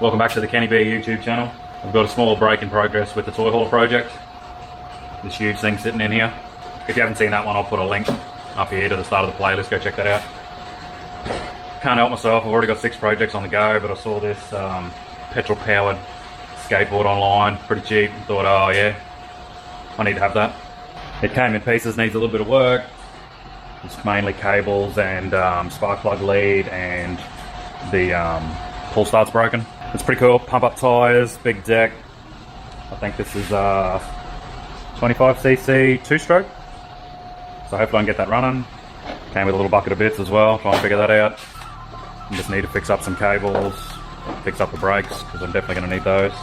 Welcome back to the Kenny B YouTube channel. I've got a small break in progress with the toy hauler project. This huge thing sitting in here. If you haven't seen that one, I'll put a link up here to the start of the playlist. Go check that out. Can't help myself, I've already got 6 projects on the go, but I saw this petrol powered skateboard online, pretty cheap. Thought, oh yeah, I need to have that. It came in pieces, needs a little bit of work. It's mainly cables and spark plug lead, and the pull start's broken. It's pretty cool. Pump up tyres, big deck. I think this is 25cc 2-stroke. So hopefully I can get that running. Came with a little bucket of bits as well, trying to figure that out. I just need to fix up some cables, fix up the brakes, because I'm definitely going to need those.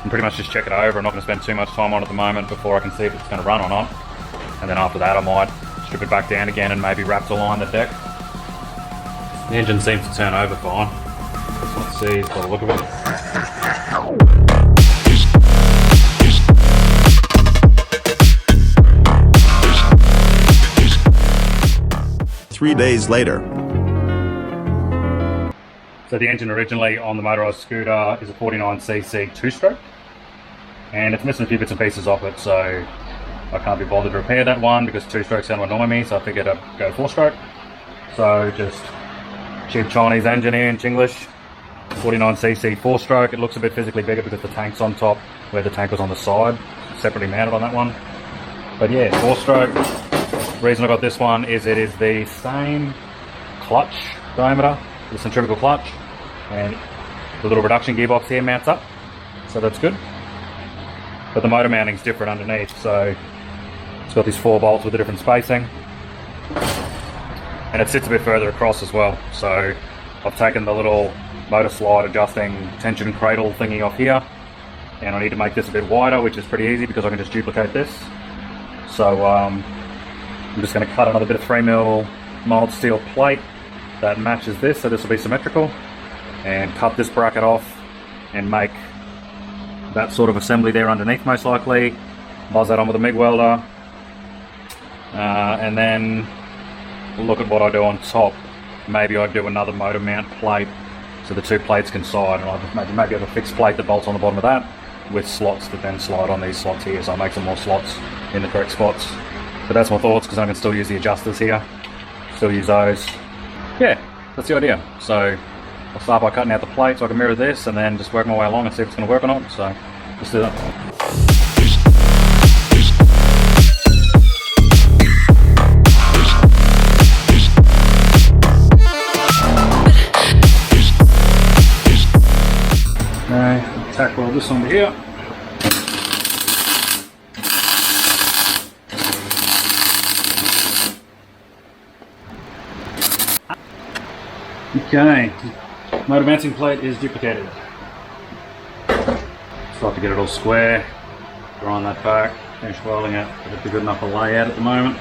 And pretty much just check it over. I'm not going to spend too much time on it at the moment before I can see if it's going to run or not. And then after that I might strip it back down again and maybe wrap align the deck. The engine seems to turn over fine. Let's see by the look of it. 3 days later. So the engine originally on the motorised scooter is a 49cc 2-stroke, and it's missing a few bits and pieces off it, so I can't be bothered to repair that one because 2-strokes sound annoy me, so I figured I'd go 4-stroke. So just cheap Chinese engine here in Chinglish, 49cc 4-stroke. It looks a bit physically bigger because the tank's on top, where the tank was on the side, separately mounted on that one. But yeah, 4-stroke. Reason I got this one is it is the same clutch diameter, the centrifugal clutch, and the little reduction gearbox here mounts up, so that's good. But the motor mounting is different underneath, so it's got these 4 bolts with a different spacing, and it sits a bit further across as well. So I've taken the little motor slide adjusting tension cradle thingy off here, and I need to make this a bit wider, which is pretty easy because I can just duplicate this. So I'm just going to cut another bit of 3mm mild steel plate that matches this, so this will be symmetrical, and cut this bracket off and make that sort of assembly there underneath most likely. Buzz that on with a MIG welder, and then look at what I do on top. Maybe I do another motor mount plate so the 2 plates can side, and I'll maybe have a fixed plate that bolts on the bottom of that with slots that then slide on these slots here, so I'll make some more slots in the correct spots. But that's my thoughts, because I can still use the adjusters here, still use those. Yeah, that's the idea. So I'll start by cutting out the plate so I can mirror this, and then just work my way along and see if it's going to work or not. So let's do that. Okay, tack weld this onto here. Okay, motor mounting plate is duplicated. Start to get it all square, grind that back, finish welding it. It's a good enough a layout at the moment.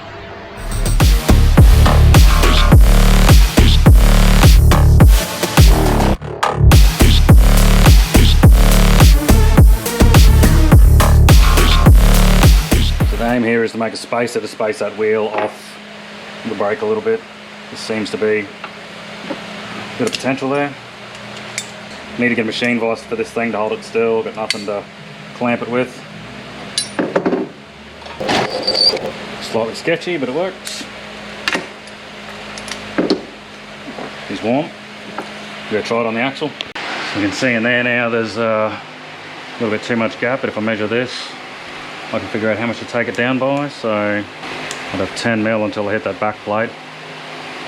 So the aim here is to make a spacer to space that wheel off the brake a little bit. This seems to be a bit of potential there. Need to get a machine vise for this thing to hold it still. Got nothing to clamp it with. Slightly sketchy, but it works. He's warm. We're gonna try it on the axle. You can see in there now there's a little bit too much gap, but if I measure this, I can figure out how much to take it down by. So I'd have 10mm until I hit that back plate.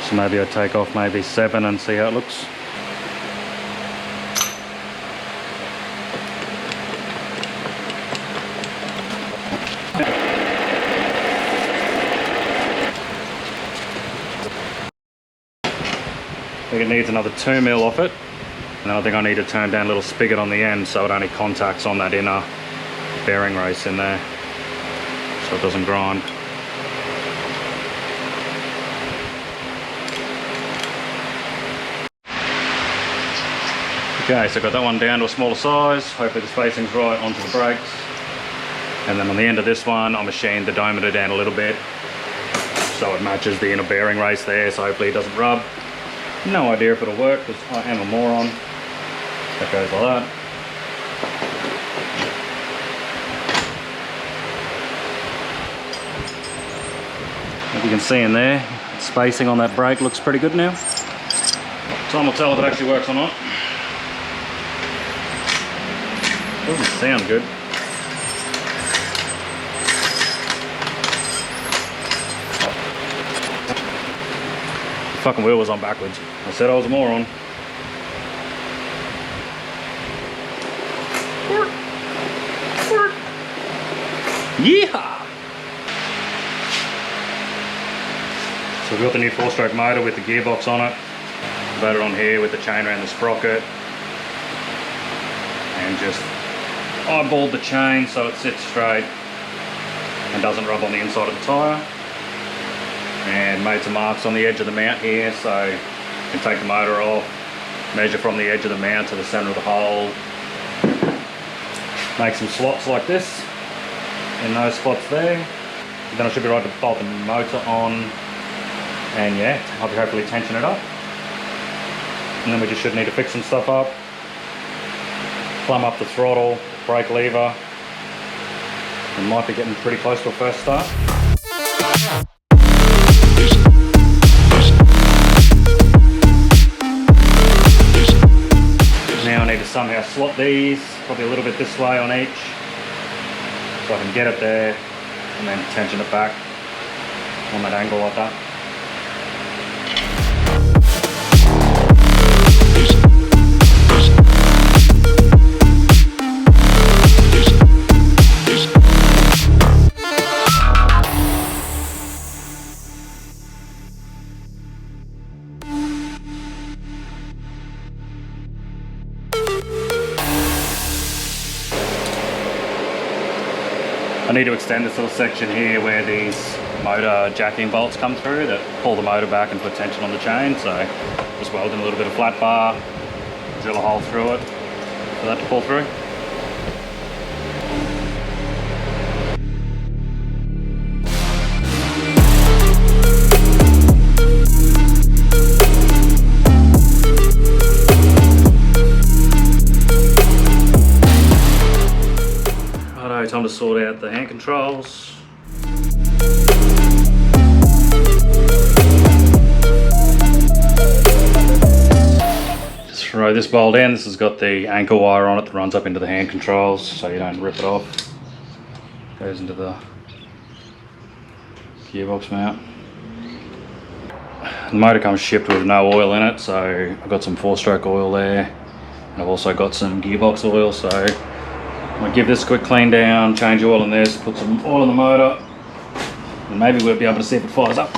So maybe I'd take off maybe 7 and see how it looks. I think it needs another 2mm off it. And then I think I need to turn down a little spigot on the end so it only contacts on that inner bearing race in there, so it doesn't grind. Okay, so I've got that one down to a smaller size. Hopefully the spacing's right onto the brakes. And then on the end of this one, I machined the diameter down a little bit so it matches the inner bearing race there, so hopefully it doesn't rub. No idea if it'll work because I am a moron. That goes like that. As you can see in there, spacing on that brake looks pretty good now. Time will tell if it actually works or not. Doesn't sound good. The fucking wheel was on backwards. I said I was a moron. Yeehaw! So we've got the new 4-stroke motor with the gearbox on it. Got it on here with the chain around the sprocket. And just eyeballed the chain so it sits straight and doesn't rub on the inside of the tyre. And made some marks on the edge of the mount here, so you can take the motor off, measure from the edge of the mount to the centre of the hole. Make some slots like this in those spots there. Then I should be right to bolt the motor on and yeah, I'll be hopefully tension it up. And then we just should need to fix some stuff up. Plumb up the throttle, brake lever. We might be getting pretty close to a first start. Now I need to somehow slot these, probably a little bit this way on each, so I can get it there and then tension it back on that angle like that. I need to extend this little section here where these motor jacking bolts come through that pull the motor back and put tension on the chain, so just weld in a little bit of flat bar, drill a hole through it for that to pull through. Time to sort out the hand controls. Just throw this bolt in. This has got the anchor wire on it that runs up into the hand controls so you don't rip it off. Goes into the gearbox mount. The motor comes shipped with no oil in it, so I've got some 4-stroke oil there, and I've also got some gearbox oil, so I'm going to give this a quick clean down, change oil in this, put some oil in the motor, and maybe we'll be able to see if it fires up.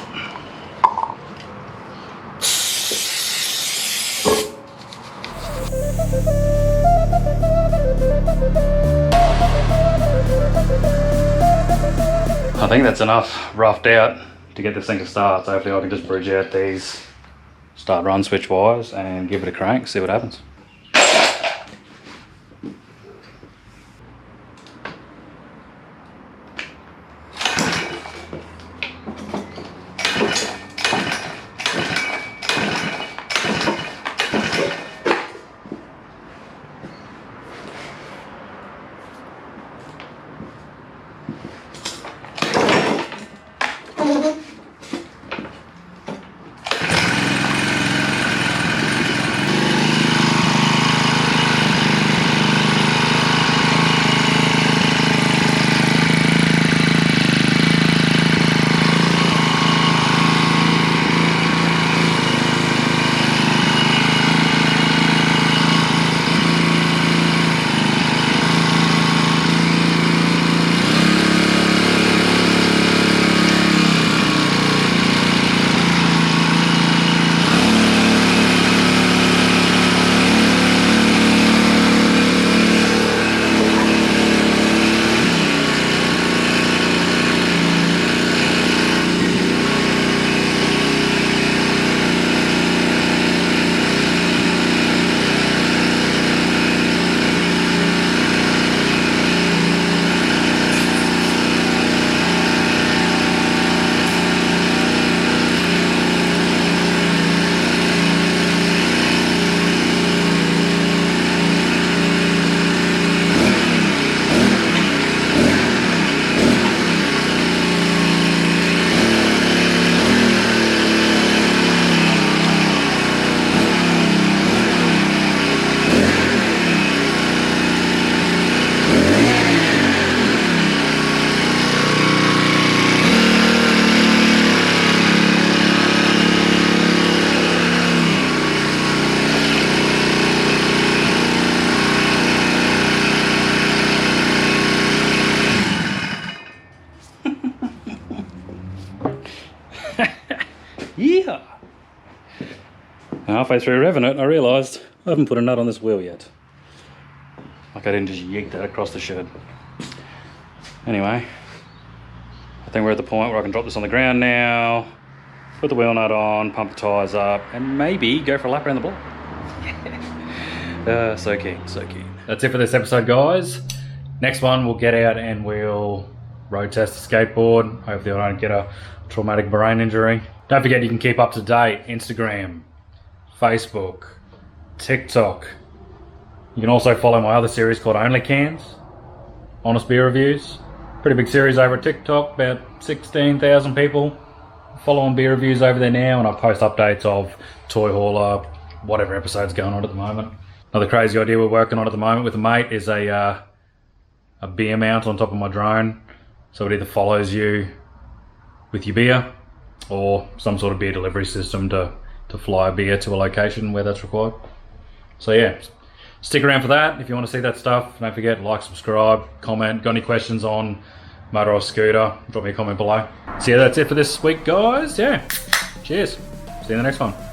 I think that's enough roughed out to get this thing to start, so hopefully I can just bridge out these start run switch wires and give it a crank, see what happens. halfway through revving it, I realised I haven't put a nut on this wheel yet. Like I didn't just yank that across the shed. Anyway, I think we're at the point where I can drop this on the ground now, put the wheel nut on, pump the tyres up, and maybe go for a lap around the block. So keen, so keen. That's it for this episode, guys. Next one, we'll get out and we'll road test the skateboard. Hopefully I don't get a traumatic brain injury. Don't forget you can keep up to date. Instagram, Facebook, TikTok. You can also follow my other series called Only Cans, Honest Beer Reviews. Pretty big series over at TikTok, about 16,000 people following beer reviews over there now, and I post updates of Toy Hauler, whatever episode's going on at the moment. Another crazy idea we're working on at the moment with a mate is a beer mount on top of my drone. So it either follows you with your beer or some sort of beer delivery system to fly beer to a location where that's required. So yeah, stick around for that if you want to see that stuff. Don't forget, like, subscribe, comment. Got any questions on Motorized Scooter, drop me a comment below. So yeah, that's it for this week, guys. Yeah, cheers. See you in the next one.